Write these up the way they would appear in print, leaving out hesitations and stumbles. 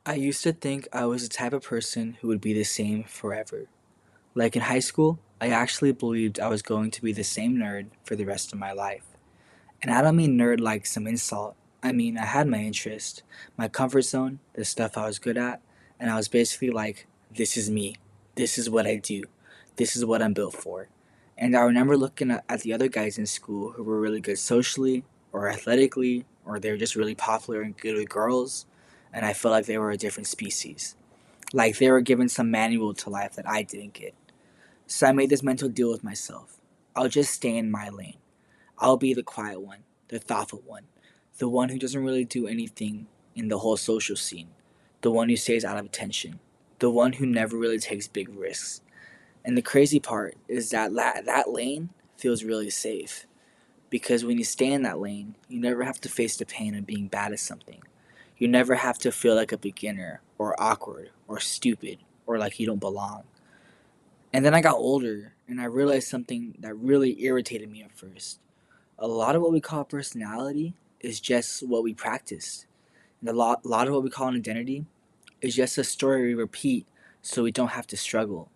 I used to think I was the type of person who would be the same forever. Like in high school, I actually believed I was going to be the same nerd for the rest of my life. And I don't mean nerd like some insult. I mean, I had my interest, my comfort zone, the stuff I was good at, and I was basically like, this is me. This is what I do. This is what I'm built for. And I remember looking at the other guys in school who were really good socially or athletically, or they were just really popular and good with girls, and I felt like they were a different species. Like they were given some manual to life that I didn't get. So I made this mental deal with myself. I'll just stay in my lane. I'll be the quiet one, the thoughtful one, the one who doesn't really do anything in the whole social scene, the one who stays out of attention, the one who never really takes big risks. And the crazy part is that that lane feels really safe because when you stay in that lane, you never have to face the pain of being bad at something. You never have to feel like a beginner or awkward or stupid or like you don't belong. And then I got older and I realized something that really irritated me at first. A lot of what we call personality is just what we practice. And a lot of what we call an identity is just a story we repeat so we don't have to struggle.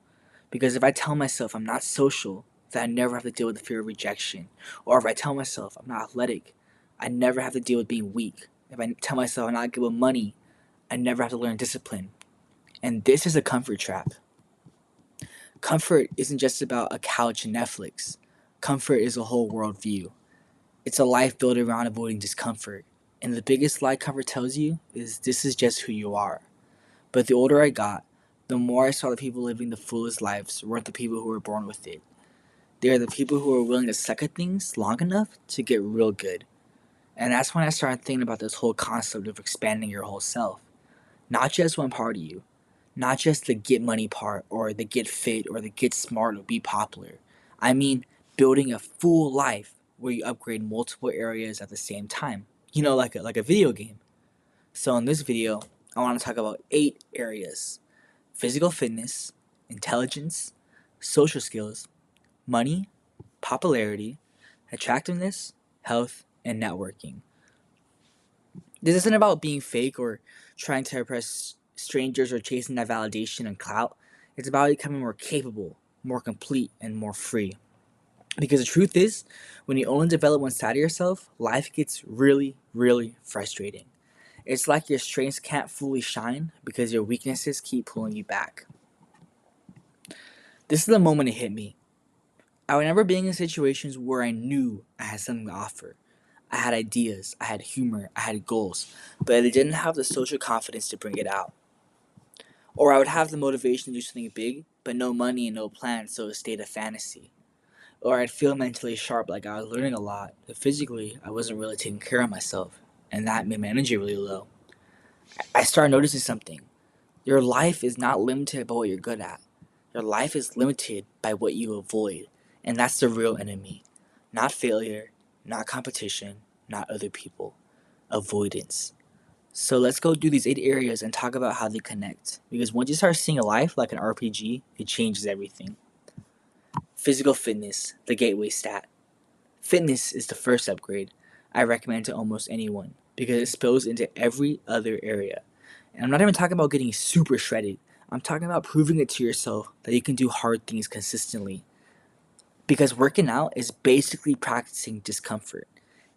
Because if I tell myself I'm not social, then I never have to deal with the fear of rejection. Or if I tell myself I'm not athletic, I never have to deal with being weak. If I tell myself I'm not good with money, I never have to learn discipline. And this is a comfort trap. Comfort isn't just about a couch and Netflix. Comfort is a whole worldview. It's a life built around avoiding discomfort. And the biggest lie comfort tells you is this is just who you are. But the older I got, the more I saw the people living the fullest lives weren't the people who were born with it. They are the people who are willing to suck at things long enough to get real good. And that's when I started thinking about this whole concept of expanding your whole self. Not just one part of you. Not just the get money part or the get fit or the get smart or be popular. I mean building a full life where you upgrade multiple areas at the same time. Like a video game. So in this video, I want to talk about 8 areas: physical fitness, intelligence, social skills, money, popularity, attractiveness, health, and networking. This isn't about being fake or trying to impress strangers or chasing that validation and clout. It's about becoming more capable, more complete, and more free. Because the truth is, when you only develop one side of yourself, life gets really, really frustrating. It's like your strengths can't fully shine because your weaknesses keep pulling you back. This is the moment it hit me. I remember being in situations where I knew I had something to offer. I had ideas, I had humor, I had goals, but I didn't have the social confidence to bring it out. Or I would have the motivation to do something big, but no money and no plan, so it stayed a fantasy. Or I'd feel mentally sharp, like I was learning a lot, but physically I wasn't really taking care of myself, and that made my energy really low. I started noticing something. Your life is not limited by what you're good at. Your life is limited by what you avoid, and that's the real enemy. Not failure, not competition, not other people. Avoidance. So let's go do these 8 areas and talk about how they connect. Because once you start seeing a life like an RPG, it changes everything. Physical fitness, the gateway stat. Fitness is the first upgrade I recommend to almost anyone because it spills into every other area. And I'm not even talking about getting super shredded. I'm talking about proving it to yourself that you can do hard things consistently. Because working out is basically practicing discomfort.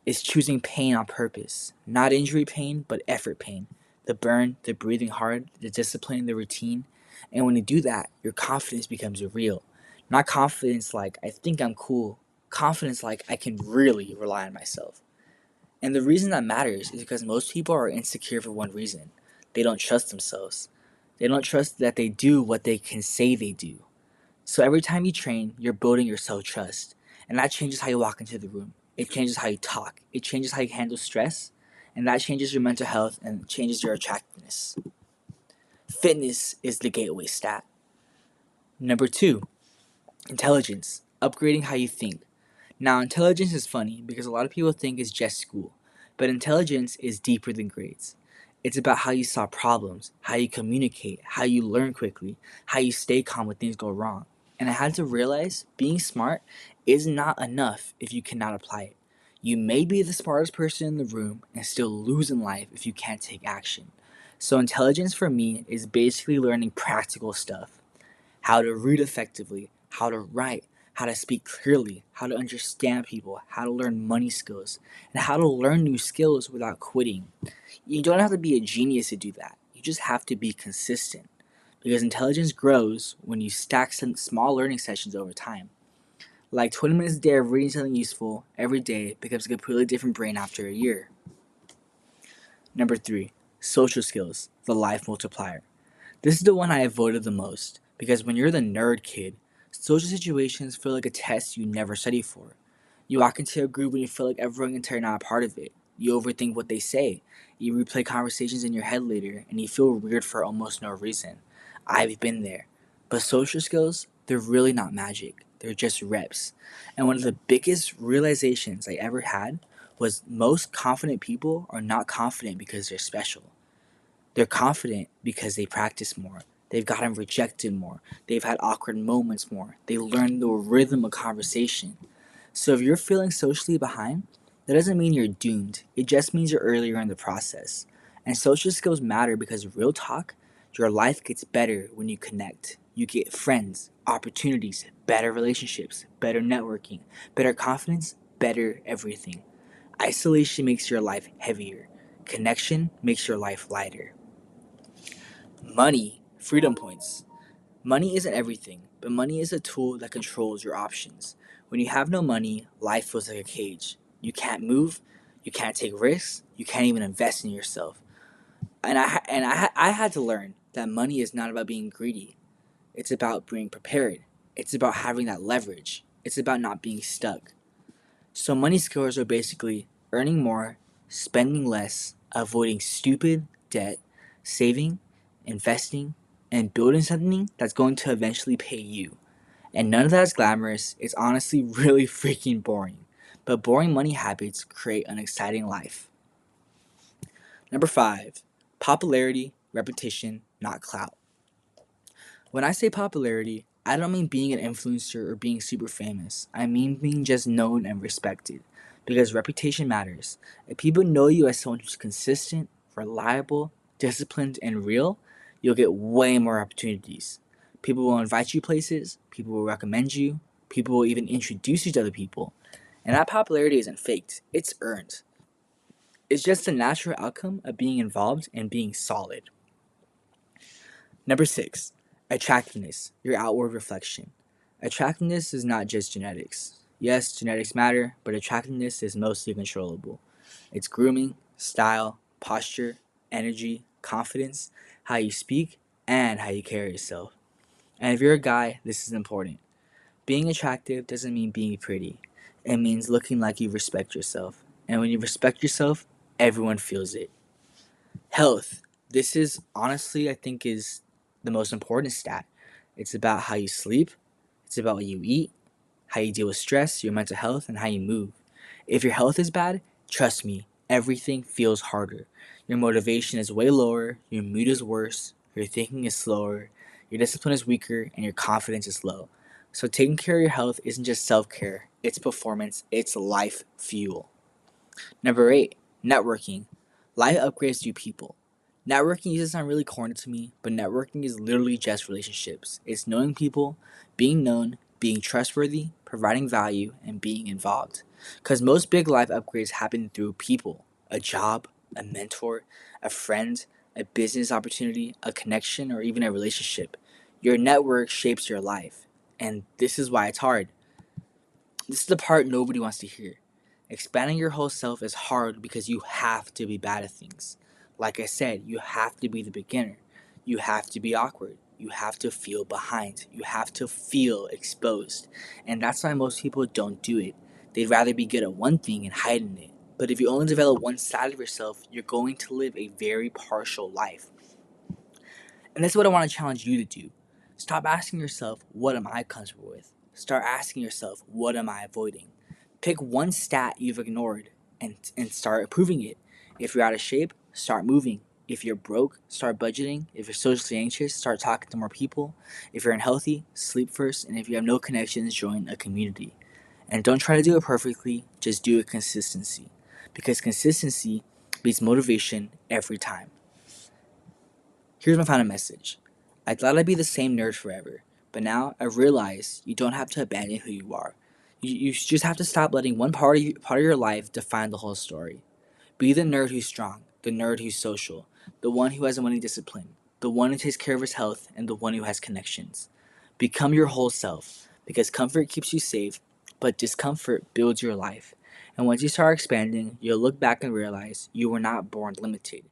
It's choosing pain on purpose. Not injury pain, but effort pain. The burn, the breathing hard, the discipline, the routine. And when you do that, your confidence becomes real. Not confidence like, I think I'm cool. Confidence like, I can really rely on myself. And the reason that matters is because most people are insecure for one reason: they don't trust themselves. They don't trust that they do what they can say they do. So every time you train, you're building your self trust. And that changes how you walk into the room. It changes how you talk. It changes how you handle stress. And that changes your mental health and changes your attractiveness. Fitness is the gateway stat. Number 2, intelligence. Upgrading how you think. Now, intelligence is funny because a lot of people think it's just school. But intelligence is deeper than grades. It's about how you solve problems, how you communicate, how you learn quickly, how you stay calm when things go wrong. And I had to realize being smart is not enough if you cannot apply it. You may be the smartest person in the room and still lose in life if you can't take action. So, intelligence for me is basically learning practical stuff: how to read effectively, how to write, how to speak clearly, how to understand people, how to learn money skills, and how to learn new skills without quitting. You don't have to be a genius to do that. You just have to be consistent. Because intelligence grows when you stack some small learning sessions over time. Like 20 minutes a day of reading something useful every day becomes a completely different brain after a year. Number 3, social skills, the life multiplier. This is the one I avoided the most because when you're the nerd kid, social situations feel like a test you never study for. You walk into a group and you feel like everyone can tell you're not a part of it. You overthink what they say. You replay conversations in your head later and you feel weird for almost no reason. I've been there. But social skills, they're really not magic. They're just reps. And one of the biggest realizations I ever had was most confident people are not confident because they're special. They're confident because they practice more. They've gotten rejected more. They've had awkward moments more. They learn the rhythm of conversation. So if you're feeling socially behind, that doesn't mean you're doomed. It just means you're earlier in the process. And social skills matter because real talk, your life gets better when you connect. You get friends, opportunities, better relationships, better networking, better confidence, better everything. Isolation makes your life heavier. Connection makes your life lighter. Money, freedom points. Money isn't everything, but money is a tool that controls your options. When you have no money, life feels like a cage. You can't move, you can't take risks, you can't even invest in yourself. I had to learn that money is not about being greedy. It's about being prepared. It's about having that leverage. It's about not being stuck. So money skills are basically earning more, spending less, avoiding stupid debt, saving, investing, and building something that's going to eventually pay you. And none of that is glamorous. It's honestly really freaking boring. But boring money habits create an exciting life. Number 5, popularity, repetition, not clout. When I say popularity, I don't mean being an influencer or being super famous. I mean being just known and respected. Because reputation matters. If people know you as someone who's consistent, reliable, disciplined, and real, you'll get way more opportunities. People will invite you places, people will recommend you, people will even introduce you to other people. And that popularity isn't faked, it's earned. It's just the natural outcome of being involved and being solid. Number 6, attractiveness, your outward reflection. Attractiveness is not just genetics. Yes, genetics matter, but attractiveness is mostly controllable. It's grooming, style, posture, energy, confidence, how you speak, and how you carry yourself. And if you're a guy, this is important. Being attractive doesn't mean being pretty. It means looking like you respect yourself. And when you respect yourself, everyone feels it. Health. This is honestly, I think, is the most important stat. It's about how you sleep, it's about what you eat, how you deal with stress, your mental health, and how you move. If your health is bad, trust me, everything feels harder. Your motivation is way lower, your mood is worse, your thinking is slower, your discipline is weaker, and your confidence is low. So taking care of your health isn't just self-care, it's performance, it's life fuel. Number 8, networking. Life upgrades you people. Networking used to sound really corny to me, but networking is literally just relationships. It's knowing people, being known, being trustworthy, providing value, and being involved. Because most big life upgrades happen through people: a job, a mentor, a friend, a business opportunity, a connection, or even a relationship. Your network shapes your life. And this is why it's hard. This is the part nobody wants to hear. Expanding your whole self is hard because you have to be bad at things. Like I said, you have to be the beginner. You have to be awkward. You have to feel behind. You have to feel exposed. And that's why most people don't do it. They'd rather be good at one thing and hide in it. But if you only develop one side of yourself, you're going to live a very partial life. And that's what I want to challenge you to do. Stop asking yourself, what am I comfortable with? Start asking yourself, what am I avoiding? Pick one stat you've ignored and start improving it. If you're out of shape, start moving. If you're broke, start budgeting. If you're socially anxious, start talking to more people. If you're unhealthy, sleep first. And if you have no connections, join a community. And don't try to do it perfectly, just do it consistency. Because consistency beats motivation every time. Here's my final message. I thought I'd be the same nerd forever, but now I realize you don't have to abandon who you are. You just have to stop letting one part of your life define the whole story. Be the nerd who's strong, the nerd who's social, the one who has money discipline, the one who takes care of his health, and the one who has connections. Become your whole self, because comfort keeps you safe, but discomfort builds your life. And once you start expanding, you'll look back and realize you were not born limited.